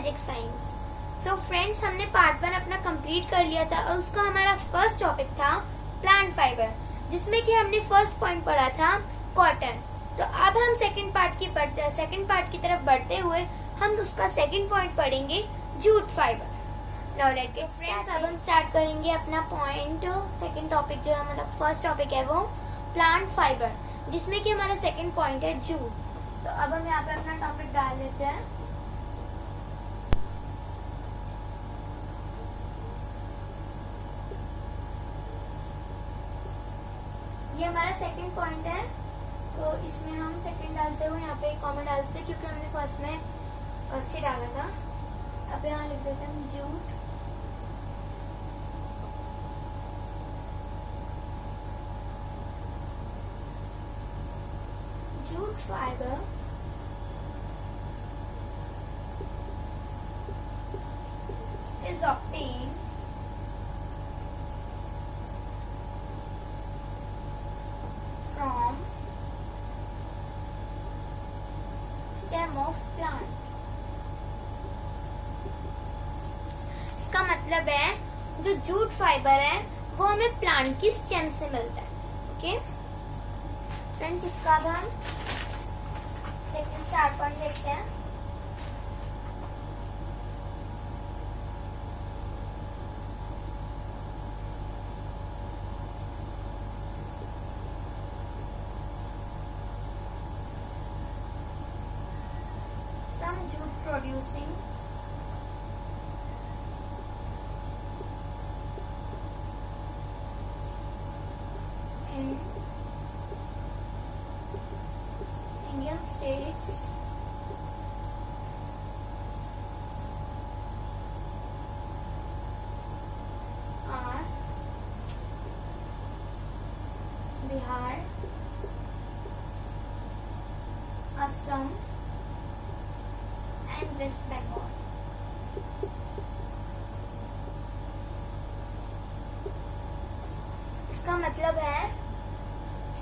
Magic science. So friends, हमने part 1 अपना complete कर लिया था और उसका हमारा फर्स्ट टॉपिक था प्लांट फाइबर, जिसमें कि हमने फर्स्ट पॉइंट पढ़ा था कॉटन। तो अब हम सेकंड पार्ट की तरफ बढ़ते हुए हम उसका सेकंड पॉइंट पढ़ेंगे jute fibre. Now let's get friends, अब हम स्टार्ट करेंगे अपना पॉइंट। सेकंड टॉपिक जो है मतलब फर्स्ट टॉपिक है वो प्लांट फाइबर, जिसमें कि हमारा सेकंड पॉइंट है जूट। तो अब हम यहाँ पे अपना टॉपिक डाल देते हैं। ये हमारा सेकंड पॉइंट है, तो इसमें हम सेकंड डालते हुए यहाँ पे एक कॉमा डालते हैं, क्योंकि हमने फर्स्ट ही डाला था। अब यहाँ लिख देते हैं jute fibre is obtained from stem of plant। इसका मतलब है जो जूट फाइबर है वो हमें प्लांट की स्टेम से मिलता है। ओके फ्रेंड्स, इसका अब हम सेकंड स्टार्ट पॉइंट देखते हैं। Some jute producing in Indian states are Bihar, Assam and West Bengal। इसका मतलब है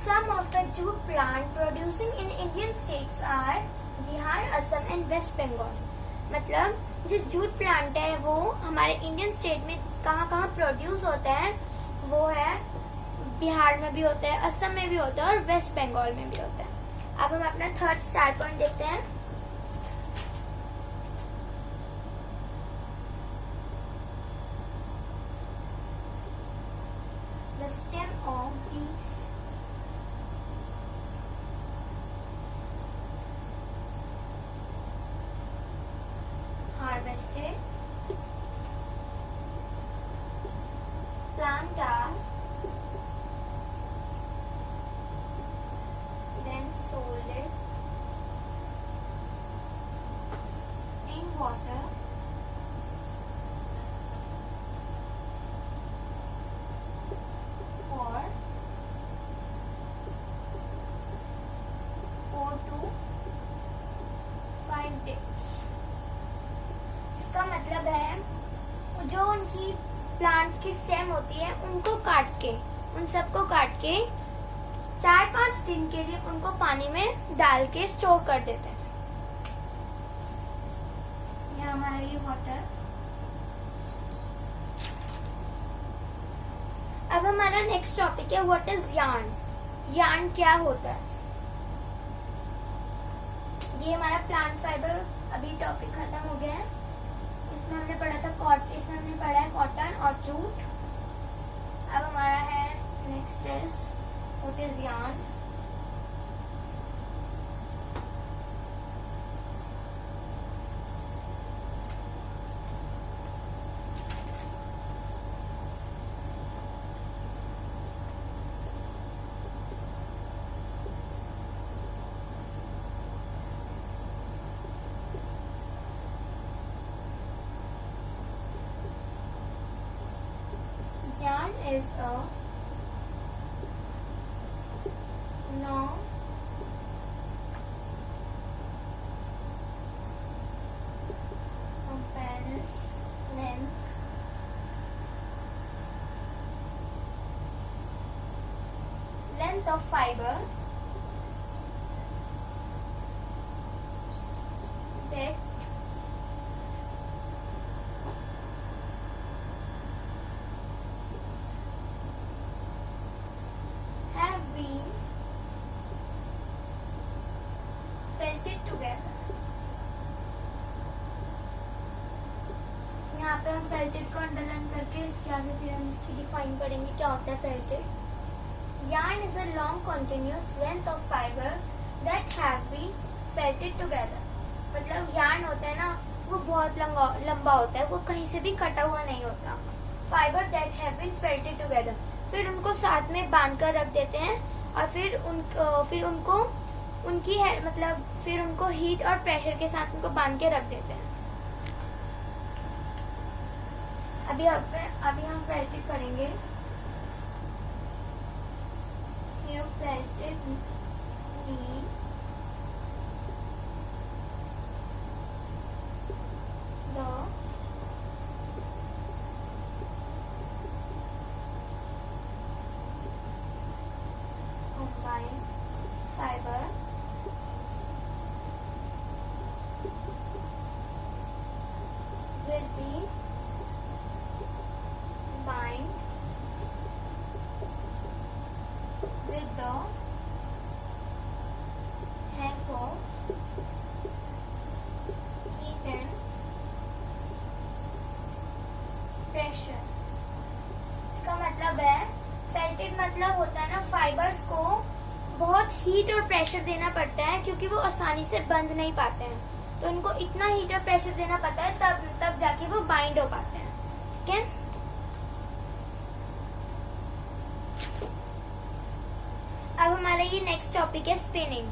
some of the jute plant producing in Indian states are Bihar, Assam and West Bengal। मतलब जो जूट प्लांट है वो हमारे इंडियन स्टेट में कहाँ कहाँ प्रोड्यूस होता है, वो है बिहार में भी होता है, असम में भी होता है और वेस्ट बंगाल में भी होता है। अब हम अपना थर्ड स्टार्ट पॉइंट देखते हैं। The stem of these harvested plant are then sold in water for 4 to 5 days। इसका मतलब है जो उनकी प्लांट की स्टेम होती है उनको काट के, उन सबको काट के 4-5 दिन के लिए उनको पानी में डाल के स्टोर कर देते हैं। ये हमारा ये वाटर। अब हमारा नेक्स्ट टॉपिक है व्हाट इज यार्न। यार्न क्या होता है? ये हमारा प्लांट फाइबर अभी टॉपिक खत्म हो गया है। इसमें हमने पढ़ा था इसमें हमने पढ़ा है कॉटन और जूट। अब हमारा है next is what is yarn. Yarn is a long compares length of fiber that हम फेल्टेड को अंडरलाइन करके इसके आगे फिर हम इसकी डिफाइन करेंगे क्या होता है felted. Yarn is a long continuous length of fibre that have been felted together. मतलब यार्न होता है ना, वो बहुत लंबा होता है, वो कहीं से भी कटा हुआ नहीं होता। Fibre that have been felted together, फिर उनको साथ में बांध कर रख देते हैं और फिर उनको उनकी मतलब फिर उनको हीट और प्रेशर के साथ उनको बांध के रख देते हैं। अभी हम फेल्टेड करेंगे। Here felted mean the combined fiber will be bind with the help of heat and pressure। इसका मतलब है फेल्टेड मतलब होता है ना, फाइबर्स को बहुत हीट और प्रेशर देना पड़ता है क्योंकि वो आसानी से बंध नहीं पाते हैं, तो उनको इतना हीट और प्रेशर देना पड़ता है तब जाके वो बाइंड हो पाते हैं। ठीक है, अब हमारा ये नेक्स्ट टॉपिक है स्पिनिंग।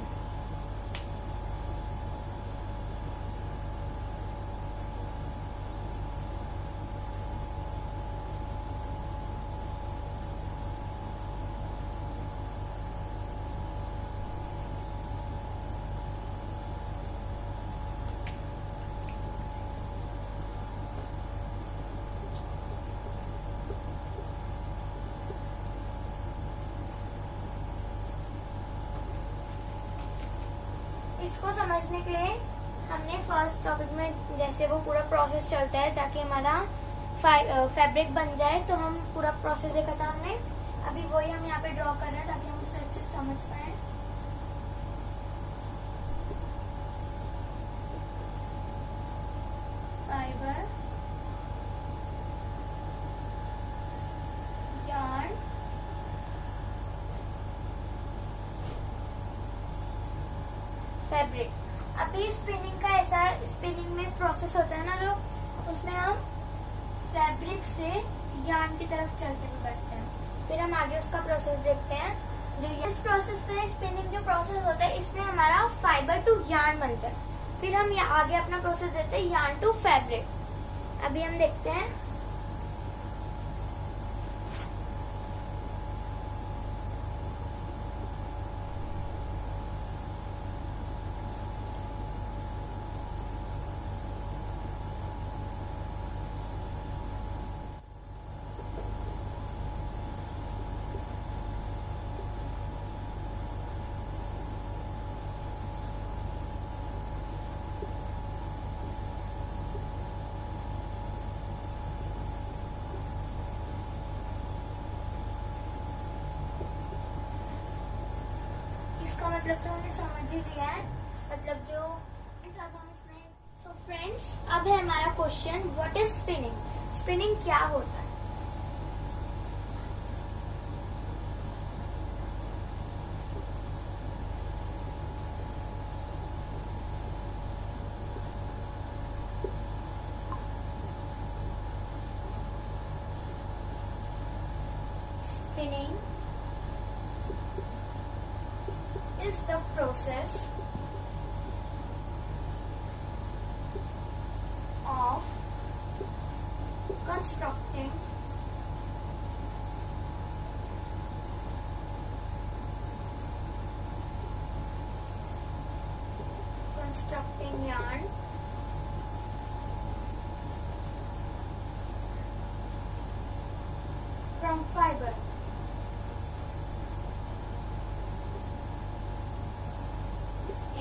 इसको समझने के लिए हमने फर्स्ट टॉपिक में जैसे वो पूरा प्रोसेस चलता है ताकि हमारा फैब्रिक बन जाए, तो हम पूरा प्रोसेस देखा था हमने। अभी वही हम यहाँ पे ड्रॉ कर रहे हैं ताकि हम उससे अच्छे से समझ पाए। Fibre, yarn, fabric. अभी स्पिनिंग का ऐसा स्पिनिंग में प्रोसेस होता है ना, जो उसमें हम फैब्रिक से यार्न की तरफ चलते हुए बढ़ते हैं। फिर हम आगे उसका प्रोसेस देखते हैं। जो इस प्रोसेस में स्पिनिंग जो प्रोसेस होता है, इसमें हमारा फाइबर टू यार्न बनता है। फिर हम आगे अपना प्रोसेस देते हैं यार्न टू फैब्रिक। अभी हम देखते हैं। इसका मतलब तो हमने समझ ही लिया है, मतलब जो सब हम इसमें। सो फ्रेंड्स, अब है हमारा question, what is spinning. Spinning क्या होता है? Spinning is the process of constructing yarn from fiber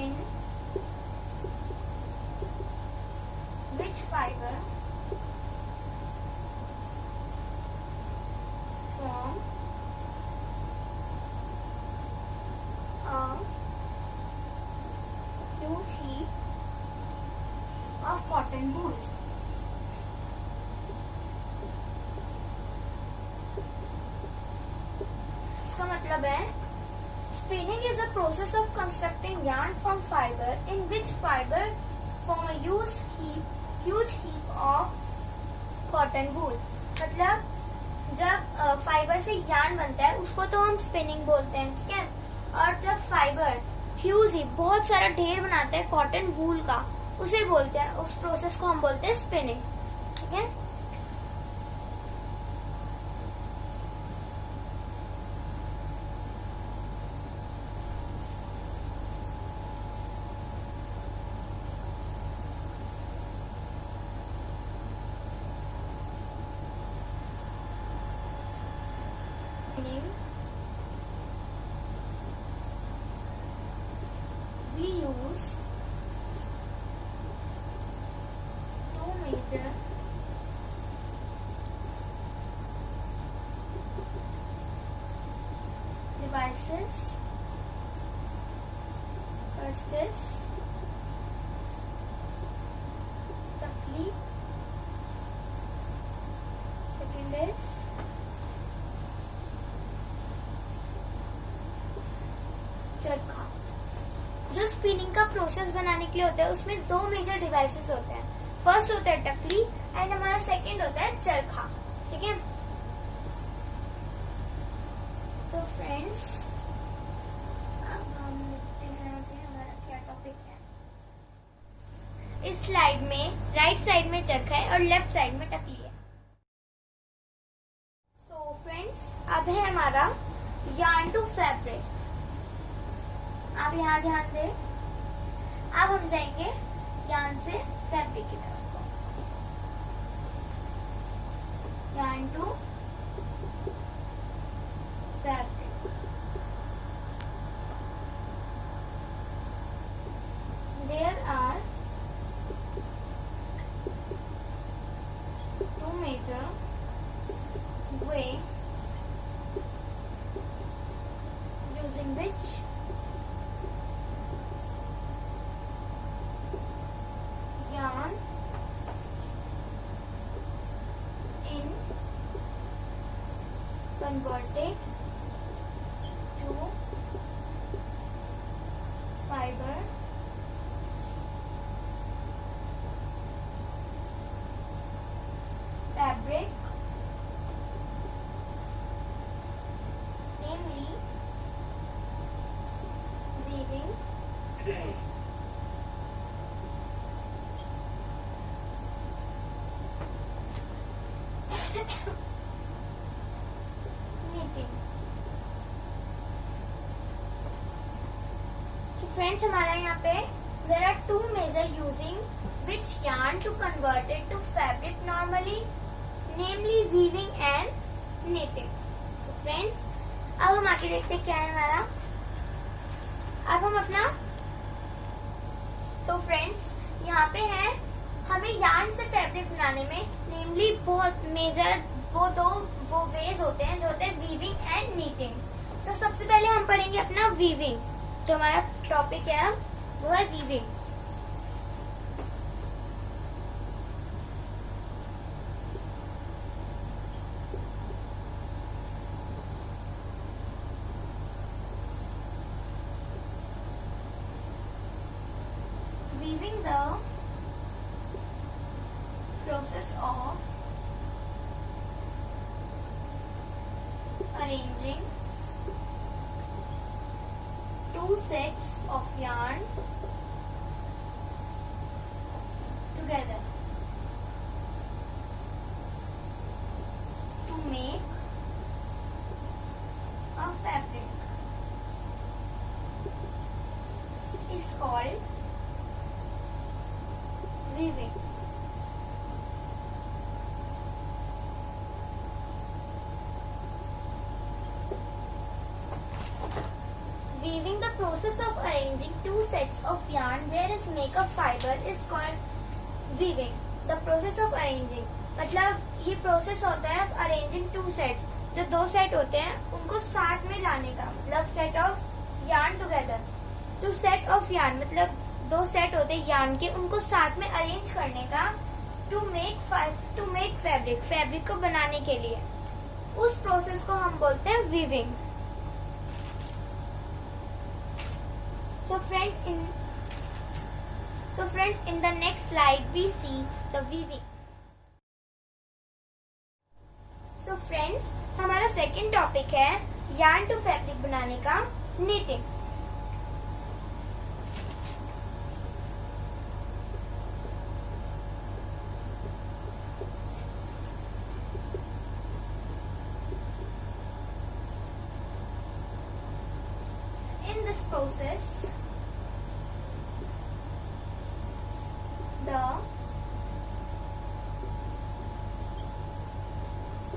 in which fiber form a huge heap of cotton wool। मतलब है spinning is a process of constructing yarn from fiber in which fiber form a huge heap of cotton wool। मतलब जब fibre से yarn बनता है उसको तो हम स्पिनिंग बोलते हैं, ठीक है। और जब फाइबर ह्यूज ही बहुत सारा ढेर बनाता है कॉटन वूल का, उसे बोलते हैं, उस प्रोसेस को हम बोलते हैं स्पिनिंग, ठीक है। We use two major devices. First is तकली, second is चरखा। जो स्पिनिंग का प्रोसेस बनाने के लिए होता है उसमें दो मेजर डिवाइसेस होते हैं। फर्स्ट होता है टकली एंड हमारा सेकंड होता है चरखा, ठीक है। सो फ्रेंड्स, अब हम देखते हैं कि हमारा क्या टॉपिक है। इस स्लाइड में राइट साइड में चरखा है और लेफ्ट साइड में टकली है। सो फ्रेंड्स, अब है हमारा yarn to fabric। आप यहाँ ध्यान दें। अब हम जाएंगे yarn से फैब्रिक की तरफ। yarn to fabric। There are two major way using which yarn in converted to fiber fabric, namely weaving, knitting। So friends, हमारा यहाँ पे there are two measure using which yarn to convert it to fabric normally, namely weaving and knitting। So friends, अब हम आगे देखते हैं क्या है हमारा। अब हम अपना so friends, यहाँ पे है हमें yarn से फैब्रिक बनाने में नेमली बहुत मेजर वो वेज होते हैं जो होते हैं वीविंग एंड नीटिंग। तो सबसे पहले हम पढ़ेंगे अपना वीविंग। जो हमारा टॉपिक है वो है weaving. Weaving the process of arranging two sets of yarn together to make a fabric is called weaving। Weaving, the process of arranging two sets of yarn there is make a fiber is called weaving। The process of arranging मतलब ये process होता है arranging two sets, जो दो set होते हैं उनको साथ में लाने का, मतलब set of yarn together। तो set of yarn मतलब दो सेट होते हैं yarn के, उनको साथ में अरेंज करने का to make fabric को बनाने के लिए, उस प्रोसेस को हम बोलते हैं weaving। So friends, in the next slide we see the weaving. So friends, हमारा सेकेंड टॉपिक है yarn to fabric बनाने का, knitting. In this process, the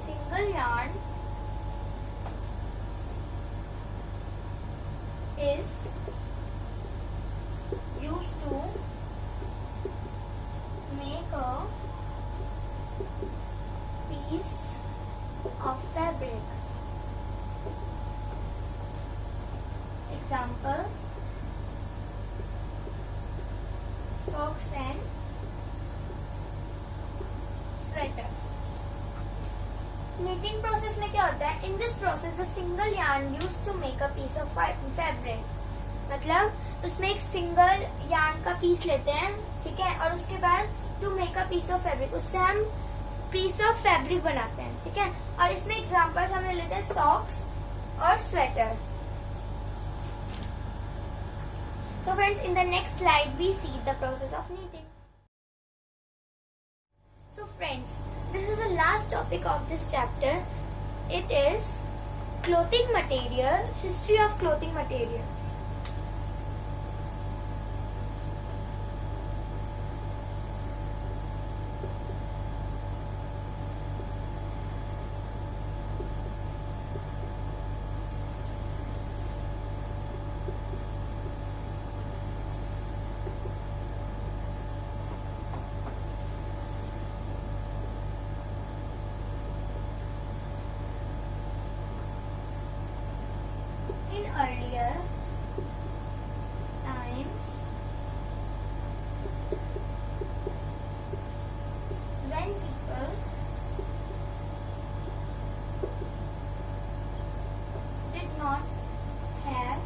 single yarn is used to make a piece of fabric. Example, socks and sweater. Knitting process में क्या होता है? In this process, the single yarn used to make a piece of fabric. मतलब उसमें एक single yarn का piece लेते हैं, ठीक है, और उसके बाद to make a piece of fabric, उससे हम piece of fabric बनाते हैं, ठीक है. और इसमें एग्जाम्पल्स हम ले लेते हैं socks और sweater. So friends, in the next slide we see the process of knitting. So friends, this is the last topic of this chapter. It is clothing material, history of clothing materials. In earlier times, when people did not have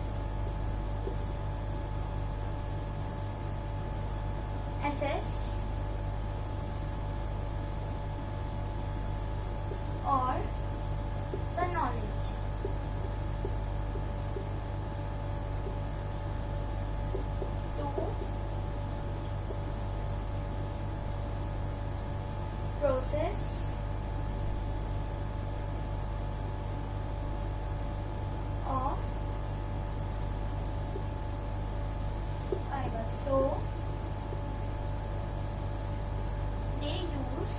access or the knowledge process of fiber, so they use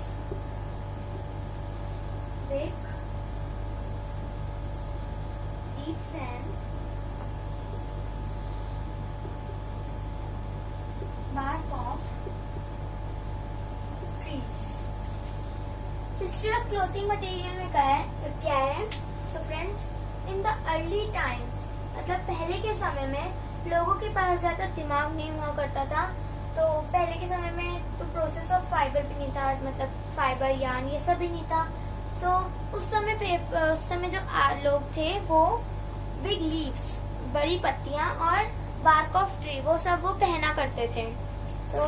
brick, deep sand, bark of trees. History of clothing material में क्या है? So friends, in the early times, मतलब पहले के समय में लोगों के पास ज्यादा दिमाग नहीं हुआ करता था, तो पहले के समय में तो प्रोसेस ऑफ फाइबर भी नहीं था, मतलब फाइबर यार्न ये सब भी नहीं था. सो उस समय जो लोग थे वो बिग लीव्स, बड़ी पत्तियां और बार्क ऑफ ट्री वो सब वो पहना करते थे. सो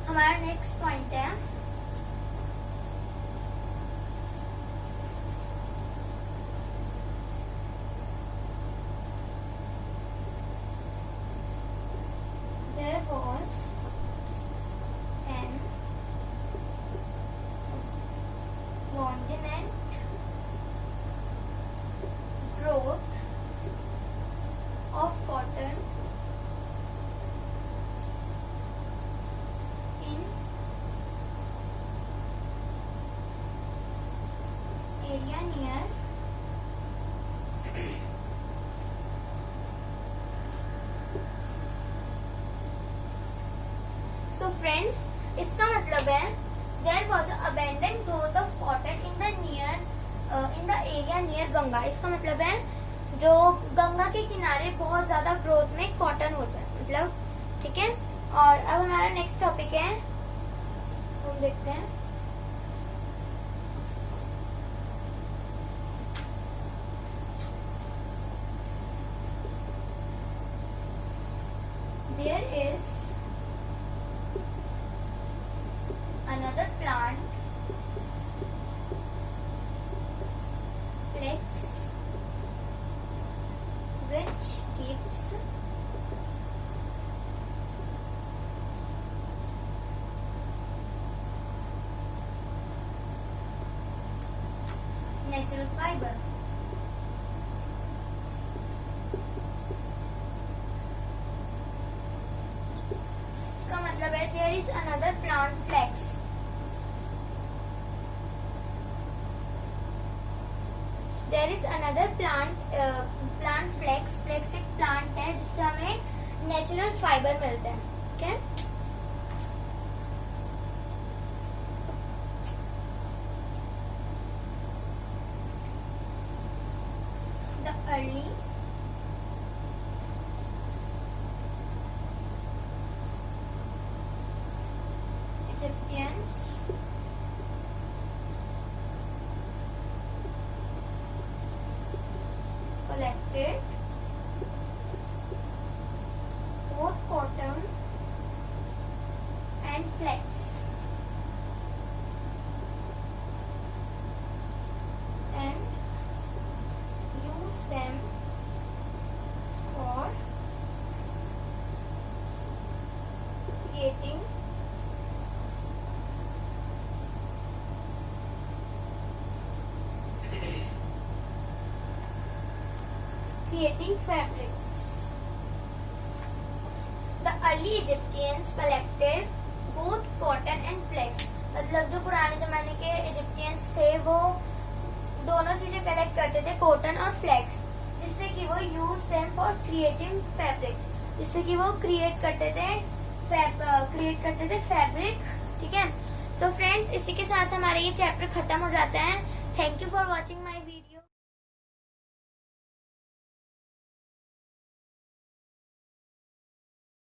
हमारा नेक्स्ट पॉइंट है there was an abundant growth of cotton in area near so friends, इसका मतलब है there was an abundant growth of cotton in the area near Ganga. इसका मतलब है जो गंगा के किनारे बहुत ज्यादा ग्रोथ में कॉटन होता है, मतलब, ठीक है. और अब हमारा नेक्स्ट टॉपिक है, हम देखते हैं नेचुरल फाइबर। इसका मतलब है there is another plant flax. There is another plant flax. Flax एक प्लांट है जिससे हमें नेचुरल फाइबर मिलते हैं। Okay, the early Egyptians collected both cotton and flax and used them for creating fabrics. The early Egyptians collected both cotton and flax. मतलब जो पुराने जमाने के इजिप्टियंस थे वो दोनों चीजें कलेक्ट करते थे, कॉटन और फ्लेक्स, जिससे कि वो use them for creating fabrics, जिससे कि वो क्रिएट करते थे फैब्रिक। ठीक है, सो फ्रेंड्स, इसी के साथ हमारा ये चैप्टर खत्म हो जाता है। Thank you for watching my video.